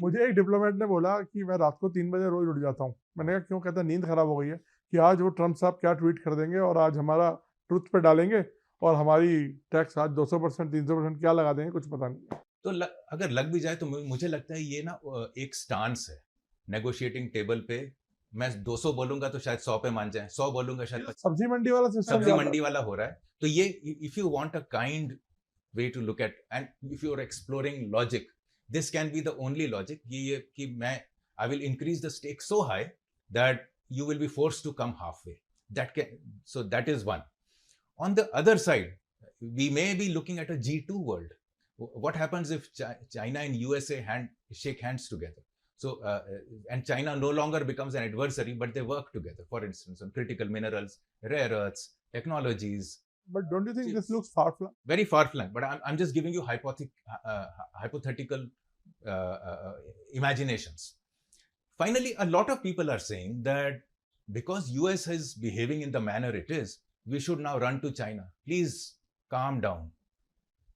मुझे एक डिप्लोमेट ने बोला कि मैं रात को 3 बजे रोज उठ जाता हूँ। मैंने कहा क्यों? कहता नींद खराब हो गई है कि आज वो ट्रम्प साहब क्या ट्वीट कर देंगे और आज हमारा ट्रुथ पे डालेंगे और हमारी टैक्स आज 200% 300% क्या लगा देंगे, कुछ पता नहीं है। तो अगर लग भी जाए तो मुझे लगता है ये ना एक स्टांस है नेगोशिएटिंग टेबल पे। मैं 200 बोलूंगा तो शायद 100 पे मान जाए, 100 बोलूंगा शायद 50। सब्जी मंडी वाला सिस्टम सब्जी ज्यादा। मंडी वाला हो रहा है। तो ये, if you want a kind way to look at, and if you are exploring logic, this can be the only logic ये कि मैं I will increase the stake so high that you will be forced to come halfway. That can, so that is one. On the other side, we may be looking at a G2 world. What happens if China and USA shake hands together? So and China no longer becomes an adversary, but they work together, for instance, on critical minerals, rare earths, technologies. But don't you think this looks far-flung? Very far-flung, but I'm just giving you hypothetical imaginations. Finally, a lot of people are saying that because US is behaving in the manner it is, we should now run to China. Please calm down.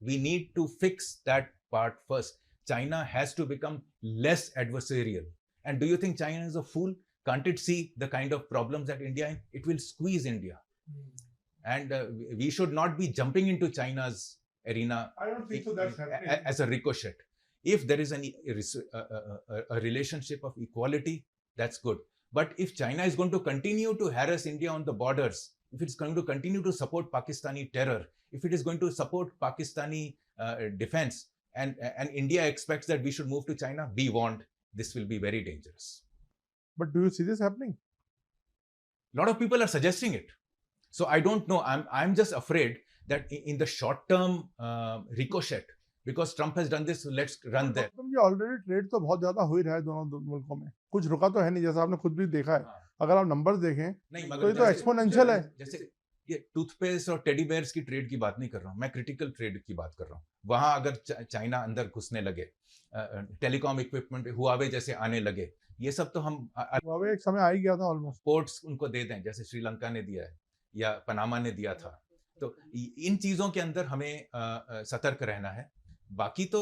We need to fix that part first. China has to become less adversarial. And do you think China is a fool? Can't it see the kind of problems that India in? It will squeeze India. And we should not be jumping into China's arena. I don't think so. That's happening. As a ricochet. If there is a relationship of equality, that's good. But if China is going to continue to harass India on the borders, if it's going to continue to support Pakistani terror, if it is going to support Pakistani defense, and India expects that we should move to China, be warned, this will be very dangerous. But do you see this happening? A lot of people are suggesting it. So I don't know. I'm just afraid that in the short term ricochet, because Trump has done this, so let's run there. ये already trade तो बहुत ज्यादा हो ही रहा है दोनों मुल्कों में, कुछ रुका तो है नहीं, जैसा आपने खुद भी देखा है। अगर आप नंबर्स देखें नहीं, तो ये तो एक्सपोनेंशियल है। जैसे ये टूथपेस्ट और टेडी बेयर्स की ट्रेड की बात नहीं कर रहा हूँ मैं, क्रिटिकल ट्रेड की बात कर रहा हूँ। वहां अगर चाइना अंदर घुसने लगे, टेलीकॉम इक्विपमेंट हुआवे जैसे आने लगे, ये सब तो हम हुआवे एक समय आ ही गया था ऑलमोस्ट। पोर्ट्स उनको दे दें जैसे श्रीलंका ने दिया है या पनामा ने दिया था। तो इन चीजों के अंदर हमें सतर्क रहना है। बाकी तो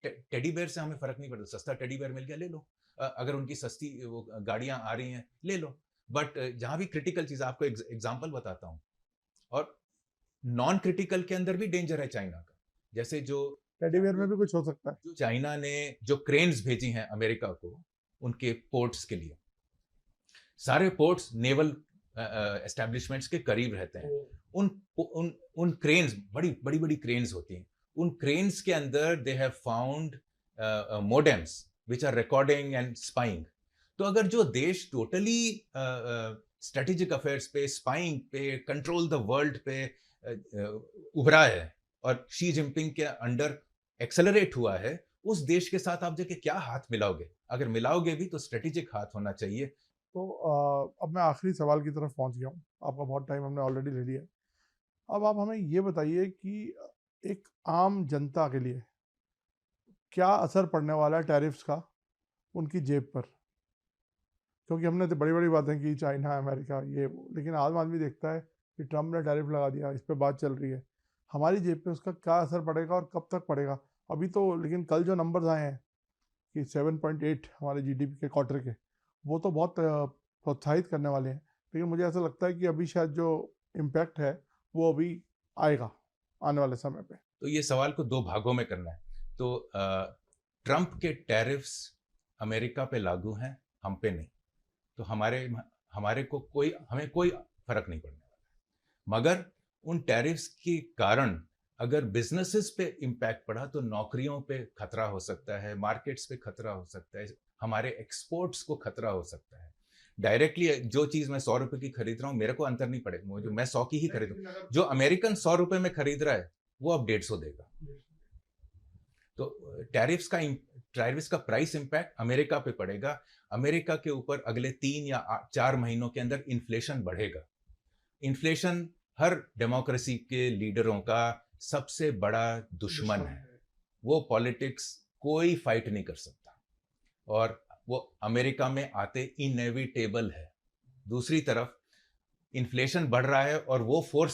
टेडी बेयर से हमें फर्क नहीं पड़ता। सस्ता टेडी बेयर मिल गया, ले लो। अगर उनकी सस्ती वो गाड़ियां आ रही हैं, ले लो। बट जहां भी क्रिटिकल चीज, आपको एग्जांपल बताता हूं, और नॉन क्रिटिकल के अंदर भी डेंजर है चाइना का। जैसे जो टेडी बेयर में भी कुछ हो सकता है। चाइना ने जो क्रेन्स भेजी हैं अमेरिका को उनके पोर्ट्स के लिए, सारे पोर्ट्स नेवल एस्टेब्लिशमेंट्स के करीब रहते हैं। उन क्रेन्स, बड़ी बड़ी क्रेन्स होती हैं, उन क्रेन्स के अंदर they have found modems which are recording and spying. तो अगर जो देश टोटली स्ट्रेटेजिक अफेयर्स पे, स्पाइंग पे, कंट्रोल द वर्ल्ड पे उभरा है और शी जिनपिंग के अंडर एक्सेलरेट हुआ है, उस देश के साथ आप जाके क्या हाथ मिलाओगे? अगर मिलाओगे भी तो स्ट्रेटेजिक हाथ होना चाहिए। तो अब मैं आखिरी सवाल की तरफ पहुंच गया हूँ, आपका बहुत टाइम हमने ऑलरेडी ले लिया। अब आप हमें ये बताइए कि एक आम जनता के लिए क्या असर पड़ने वाला है टैरिफ्स का उनकी जेब पर? क्योंकि हमने तो बड़ी बड़ी बातें की, चाइना, अमेरिका, ये वो, लेकिन आम आदमी देखता है कि ट्रम्प ने टैरिफ लगा दिया, इस पर बात चल रही है। हमारी जेब पे उसका क्या असर पड़ेगा और कब तक पड़ेगा? अभी तो लेकिन कल जो नंबर्स आए हैं कि 7.8 हमारे जीडीपी के क्वार्टर के, वो तो बहुत प्रोत्साहित करने वाले हैं। लेकिन मुझे ऐसा लगता है कि अभी शायद जो इम्पैक्ट है वो अभी आएगा आने वाले समय पे। तो ये सवाल को दो भागों में करना है। तो ट्रम्प के टैरिफ्स अमेरिका पे लागू हैं, हम पे नहीं। तो हमें कोई फर्क नहीं पड़ने वाला। मगर उन टैरिफ्स के कारण अगर बिजनेसेस पे इम्पैक्ट पड़ा तो नौकरियों पे खतरा हो सकता है, मार्केट्स पे खतरा हो सकता है, हमारे एक्सपोर्ट्स को खतरा हो सकता है। डायरेक्टली जो चीज मैं 100 रुपए की खरीद रहा हूँ, मेरे को अंतर नहीं पड़ेगा, जो मैं 100 की ही खरीदूं। जो अमेरिकन 100 रुपए में खरीद रहा है वो अब 150 देगा। तो टैरिफ्स का प्राइस इंपैक्ट अमेरिका पे पड़ेगा। अमेरिका के ऊपर अगले 3 या 4 महीनों के अंदर इन्फ्लेशन बढ़ेगा। इन्फ्लेशन हर डेमोक्रेसी के लीडरों का सबसे बड़ा दुश्मन है। वो पॉलिटिक्स कोई फाइट नहीं कर सकता और वो अमेरिका में आते इनएविटेबल है। दूसरी तरफ इन्फ्लेशन बढ़ रहा है और वो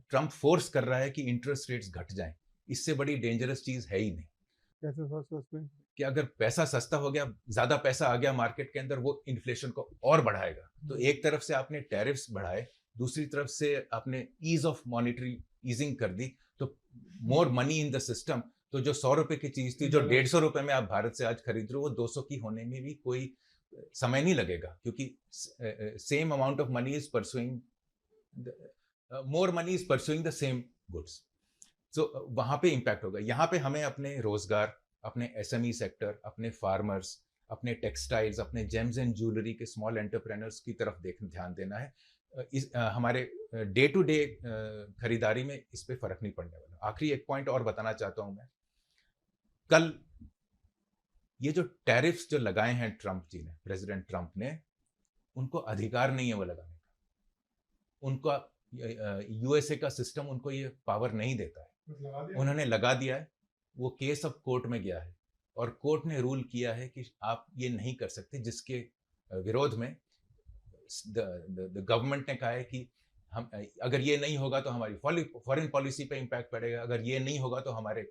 ट्रम्प फोर्स कर रहा है कि इंटरेस्ट रेट्स घट जाएं। इससे बड़ी डेंजरस चीज है ही नहीं। कैसे कि अगर पैसा सस्ता हो गया, ज्यादा पैसा आ गया मार्केट के अंदर, वो इन्फ्लेशन को और बढ़ाएगा। तो एक तरफ से आपने टैरिफ्स बढ़ाए, दूसरी तरफ से आपने ईज ऑफ मॉनिटरी ईजिंग कर दी, तो more money in the system. तो जो 100 रुपए की चीज थी, जो 150 रुपए में आप भारत से आज खरीद रहे हो, वो 200 की होने में भी कोई समय नहीं लगेगा, क्योंकि same amount of money is pursuing, more money is pursuing the same goods. So वहां पे इंपैक्ट होगा। यहाँ पे हमें अपने रोजगार, अपने एसएमई सेक्टर, अपने फार्मर्स, अपने टेक्सटाइल्स, अपने जेम्स एंड ज्वेलरी के स्मॉल एंटरप्रेन्योर्स की तरफ ध्यान देना है। हमारे डे टू डे खरीदारी में इस पे फर्क नहीं पड़ने वाला। आखिरी एक पॉइंट और बताना चाहता हूं मैं। कल ये जो टैरिफ्स जो लगाए हैं ट्रंप जी ने, प्रेसिडेंट ट्रंप ने, उनको अधिकार नहीं है वो लगाने का। उनका यूएसए का सिस्टम उनको ये पावर नहीं देता है, उन्होंने लगा दिया है। वो केस अब कोर्ट में गया है और कोर्ट ने रूल किया है कि आप ये नहीं कर सकते, जिसके विरोध में द गवर्नमेंट ने कहा है कि हम, अगर ये नहीं होगा तो हमारी फॉरेन पॉलिसी पे इम्पैक्ट पड़ेगा, अगर ये नहीं होगा तो हमारे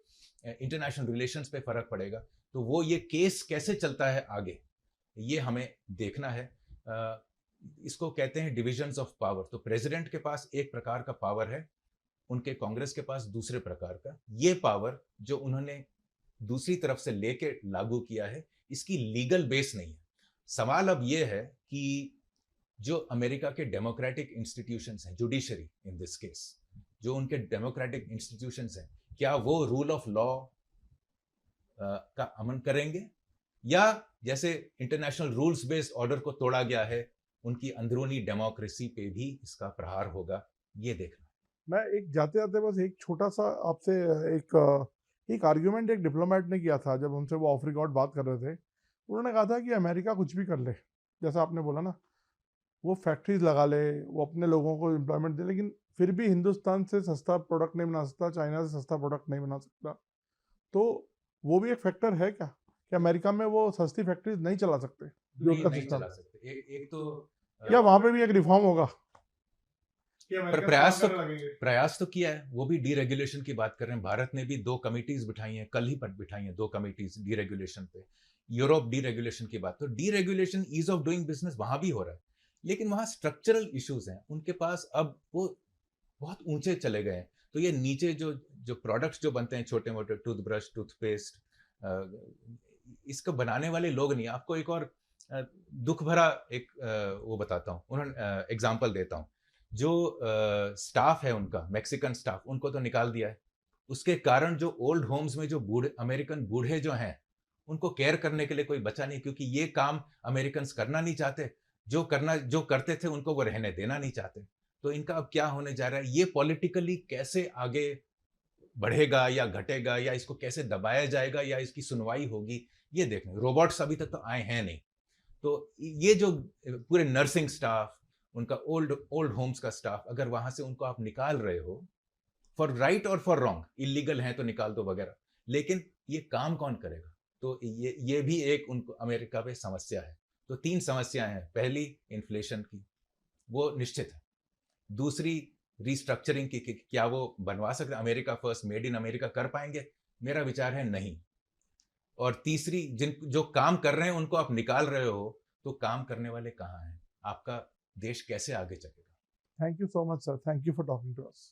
इंटरनेशनल रिलेशंस पे फर्क पड़ेगा। तो वो ये केस कैसे चलता है आगे, ये हमें देखना है। इसको कहते हैं डिविजन्स ऑफ पावर। तो प्रेसिडेंट के पास एक प्रकार का पावर है, उनके कांग्रेस के पास दूसरे प्रकार का। ये पावर जो उन्होंने दूसरी तरफ से लेके लागू किया है, इसकी लीगल बेस नहीं है। सवाल अब ये है कि जो अमेरिका के डेमोक्रेटिक इंस्टीट्यूशंस हैं, जुडिशरी इन दिस केस, जो उनके डेमोक्रेटिक इंस्टीट्यूशंस हैं, क्या वो रूल ऑफ लॉ का अमन करेंगे, या जैसे इंटरनेशनल रूल्स बेस्ड ऑर्डर को तोड़ा गया है, उनकी अंदरूनी डेमोक्रेसी पे भी इसका प्रहार होगा, ये देखना। मैं एक जाते जाते बस एक छोटा सा आपसे एक आर्ग्यूमेंट एक डिप्लोमेट ने किया था, जब उनसे वो ऑफ रिकॉर्ड बात कर रहे थे। उन्होंने कहा था कि अमेरिका कुछ भी कर ले, जैसा आपने बोला ना, वो फैक्ट्रीज लगा ले, वो अपने लोगों को एम्प्लॉयमेंट दे, लेकिन फिर भी हिंदुस्तान से सस्ता प्रोडक्ट नहीं बना सकता, चाइना से सस्ता प्रोडक्ट नहीं बना सकता। तो वो भी एक फैक्टर है क्या कि अमेरिका में वो सस्ती फैक्ट्रीज नहीं चला सकते? नहीं चला सकते। एक तो या वहां पे भी एक रिफॉर्म होगा? पर प्रयास तो किया है। वो भी डीरेगुलेशन की बात कर रहे हैं। भारत ने भी 2 कमिटीज बिठाई हैं, कल ही पर बिठाई हैं 2 कमिटीज डीरेगुलेशन पे। यूरोप डीरेगुलेशन की बात, तो deregulation, ease of doing business वहां भी हो रहा है, लेकिन वहां स्ट्रक्चरल इश्यूज हैं उनके पास। अब वो बहुत ऊंचे चले गए हैं। तो ये नीचे जो जो प्रोडक्ट्स जो बनते हैं, छोटे मोटे टूथब्रश, टूथपेस्ट, इसको बनाने वाले लोग नहीं। आपको एक और दुख भरा एक वो बताता हूँ, उन्होंने एग्जाम्पल देता हूँ। जो स्टाफ है उनका, मैक्सिकन स्टाफ, उनको तो निकाल दिया है। उसके कारण जो ओल्ड होम्स में जो बूढ़े अमेरिकन बूढ़े जो हैं, उनको केयर करने के लिए कोई बचा नहीं, क्योंकि ये काम अमेरिकन करना नहीं चाहते। जो करते थे उनको वो रहने देना नहीं चाहते। तो इनका अब क्या होने जा रहा है, ये पॉलिटिकली कैसे आगे बढ़ेगा या घटेगा, या इसको कैसे दबाया जाएगा, या इसकी सुनवाई होगी, ये देखना। रोबोट्स अभी तक तो आए हैं नहीं। तो ये जो पूरे नर्सिंग स्टाफ, उनका ओल्ड होम्स का स्टाफ, अगर वहां से उनको आप निकाल रहे हो फॉर राइट और फॉर रॉन्ग, इलीगल है तो निकाल दो वगैरह, लेकिन ये काम कौन करेगा? तो ये भी एक उनको अमेरिका पे समस्या है। तो 3 समस्याएं हैं। पहली इन्फ्लेशन की, वो निश्चित है। दूसरी रीस्ट्रक्चरिंग की, क्या वो बनवा सकते, America first, made in America कर पाएंगे? मेरा विचार है नहीं। और तीसरी, जो काम कर रहे हैं उनको आप निकाल रहे हो, तो काम करने वाले कहाँ हैं? आपका देश कैसे आगे चलेगा? Thank you so much sir, thank you for talking to us.